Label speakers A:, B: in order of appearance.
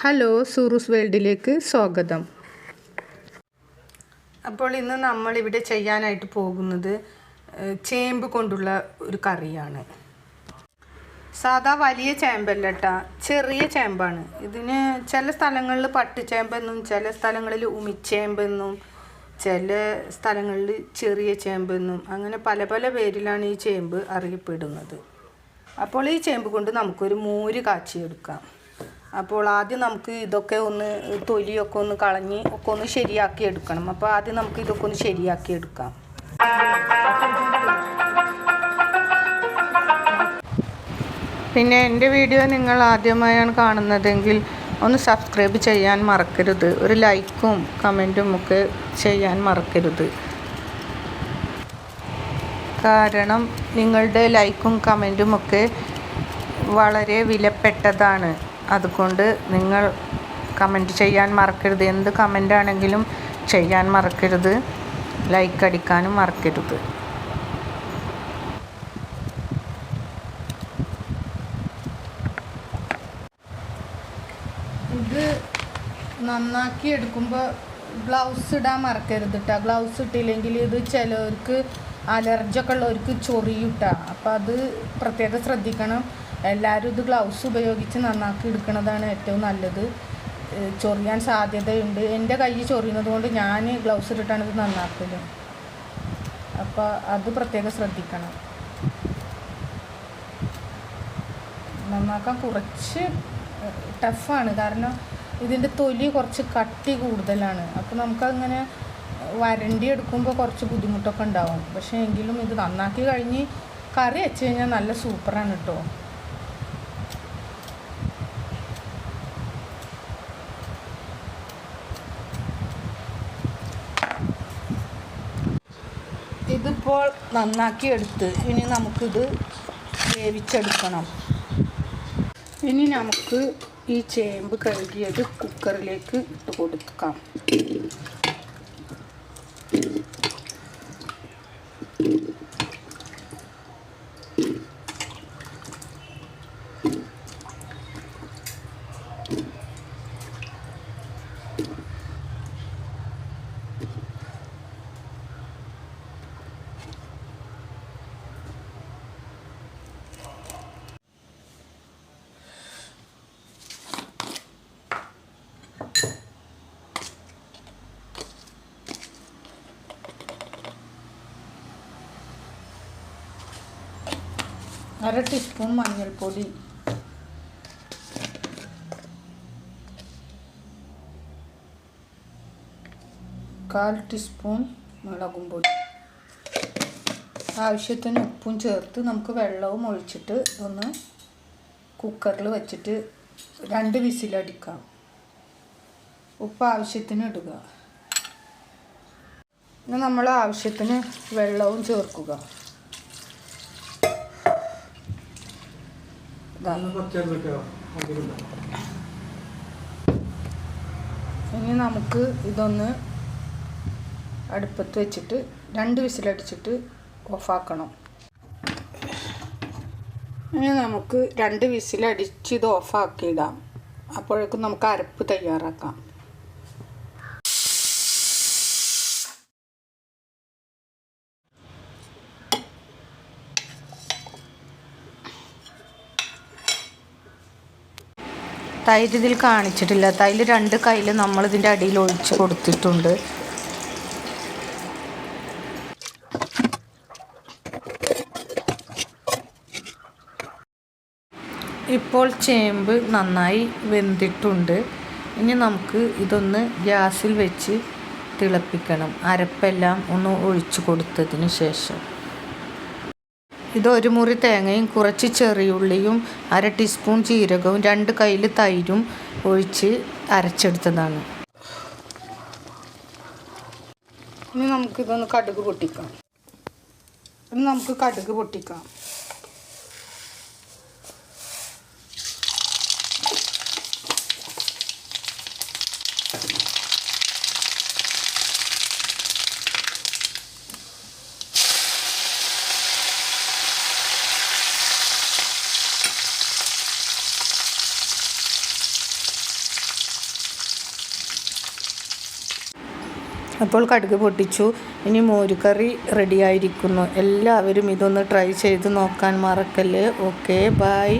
A: Hello, സൂറൂസ് വേൾഡിലേക്ക് സ്വാഗതം. അപ്പോൾ ഇന്ന് നമ്മളിവിടെ ചെയ്യാനായിട്ട് പോകുന്നത് ചേമ്പ് കൊണ്ടുള്ള ഒരു കറിയാണ്. സാധാ വലിയ ചേമ്പല്ല കേട്ടോ, ചെറിയ ചേമ്പാണ്. ഇതിന് ചില സ്ഥലങ്ങളിൽ പട്ടുചേമ്പെന്നും ചില സ്ഥലങ്ങളിൽ ഉമിച്ചേമ്പെന്നും ചില സ്ഥലങ്ങളിൽ ചെറിയ ചേമ്പെന്നും അങ്ങനെ പല പല പേരിലാണ് ഈ ചേമ്പ് അറിയപ്പെടുന്നത്. അപ്പോൾ ഈ ചേമ്പ് കൊണ്ട് നമുക്കൊരു മോര് കാച്ചിയെടുക്കാം. അപ്പോൾ ആദ്യം നമുക്ക് ഇതൊക്കെ ഒന്ന് തൊലിയൊക്കെ ഒന്ന് കളഞ്ഞ് ഒക്കെ ഒന്ന് ശരിയാക്കി എടുക്കണം. അപ്പോൾ ആദ്യം നമുക്ക് ഇതൊക്കെ ഒന്ന് ശരിയാക്കി എടുക്കാം. പിന്നെ എൻ്റെ വീഡിയോ നിങ്ങൾ ആദ്യമായാണ് കാണുന്നതെങ്കിൽ ഒന്ന് സബ്സ്ക്രൈബ് ചെയ്യാൻ മറക്കരുത്. ഒരു ലൈക്കും കമൻറ്റും ഒക്കെ ചെയ്യാൻ മറക്കരുത്. കാരണം നിങ്ങളുടെ ലൈക്കും കമൻറ്റും ഒക്കെ വളരെ വിലപ്പെട്ടതാണ്. അതുകൊണ്ട് നിങ്ങൾ കമൻറ്റ് ചെയ്യാൻ മറക്കരുത്. എന്ത് കമൻ്റാണെങ്കിലും ചെയ്യാൻ മറക്കരുത്. ലൈക്ക് അടിക്കാനും മറക്കരുത്. ഇത് നന്നാക്കി എടുക്കുമ്പോൾ ഗ്ലൗസ് ഇടാൻ മറക്കരുത് കേട്ടോ. ഗ്ലൗസ് ഇട്ടില്ലെങ്കിൽ ഇത് ചിലവർക്ക് അലർജിയൊക്കെ ഉള്ളവർക്ക് ചൊറിയൂട്ടാ. അപ്പോൾ അത് പ്രത്യേകം ശ്രദ്ധിക്കണം. എല്ലാവരും ഇത് ഗ്ലൗസ് ഉപയോഗിച്ച് നന്നാക്കി എടുക്കുന്നതാണ് ഏറ്റവും നല്ലത്. ചൊറിയാൻ സാധ്യതയുണ്ട്. എൻ്റെ കൈ ചൊറിയുന്നത് കൊണ്ട് ഞാൻ ഗ്ലൗസ് ഇട്ടിട്ടാണ് ഇത് നന്നാക്കല്. അപ്പോൾ അത് പ്രത്യേകം ശ്രദ്ധിക്കണം. നന്നാക്കാൻ കുറച്ച് ടഫാണ്, കാരണം ഇതിൻ്റെ തൊലി കുറച്ച് കട്ടി കൂടുതലാണ്. അപ്പോൾ നമുക്കങ്ങനെ വരണ്ടി എടുക്കുമ്പോൾ കുറച്ച് ബുദ്ധിമുട്ടൊക്കെ ഉണ്ടാവും. പക്ഷേ എങ്കിലും ഇത് നന്നാക്കി കഴിഞ്ഞ് കറി വെച്ച് കഴിഞ്ഞാൽ നല്ല സൂപ്പറാണ് കേട്ടോ. ഇതിപ്പോൾ നന്നാക്കി എടുത്ത് ഇനി നമുക്കിത് വേവിച്ചെടുക്കണം. ഇനി നമുക്ക് ഈ ചേമ്പ് കഴുകിയത് കുക്കറിലേക്ക് ഇട്ട് കൊടുക്കാം. അര ടീസ്പൂൺ മഞ്ഞൾപ്പൊടി, കാൽ ടീസ്പൂൺ മുളകും പൊടി, ആവശ്യത്തിന് ഉപ്പും ചേർത്ത് നമുക്ക് വെള്ളവും ഒഴിച്ചിട്ട് ഒന്ന് കുക്കറിൽ വെച്ചിട്ട് 2 വിസിലടിക്കാം. ഉപ്പ് ആവശ്യത്തിന് ഇടുക. ഇനി നമ്മൾ ആവശ്യത്തിന് വെള്ളവും ചേർക്കുക. ഇനി നമുക്ക് ഇതൊന്ന് അടുപ്പത്ത് വെച്ചിട്ട് 2 വിസിലടിച്ചിട്ട് ഓഫാക്കണം. ഇനി നമുക്ക് 2 വിസിലടിച്ച് ഇത് ഓഫാക്കിയിടാം. അപ്പോഴേക്കും നമുക്ക് അരപ്പ് തയ്യാറാക്കാം. തൈര് ഇതിൽ കാണിച്ചിട്ടില്ല. തൈര് 2 കയ്യിൽ നമ്മളിതിൻ്റെ അടിയിൽ ഒഴിച്ച് കൊടുത്തിട്ടുണ്ട്. ഇപ്പോൾ ചേമ്പ് നന്നായി വെന്തിട്ടുണ്ട്. ഇനി നമുക്ക് ഇതൊന്ന് ഗ്യാസിൽ വെച്ച് തിളപ്പിക്കണം. അരപ്പെല്ലാം ഒന്ന് ഒഴിച്ച് കൊടുത്തതിന് ശേഷം ഇത് 1 മുറി തേങ്ങയും കുറച്ച് ചെറിയുള്ളിയും 1/2 ടീസ്പൂൺ ജീരകവും 2 കയ്യിൽ തൈരും ഒഴിച്ച് അരച്ചെടുത്തതാണ്. ഇനി നമുക്കിതൊന്ന് കടുക് പൊട്ടിക്കാം. അപ്പോൾ കടുക് പൊട്ടിച്ചു. ഇനി മോരുകറി റെഡി ആയിരിക്കുന്നു. എല്ലാവരും ഇതൊന്ന് ട്രൈ ചെയ്ത് നോക്കാൻ മറക്കല്ലേ. Okay, by.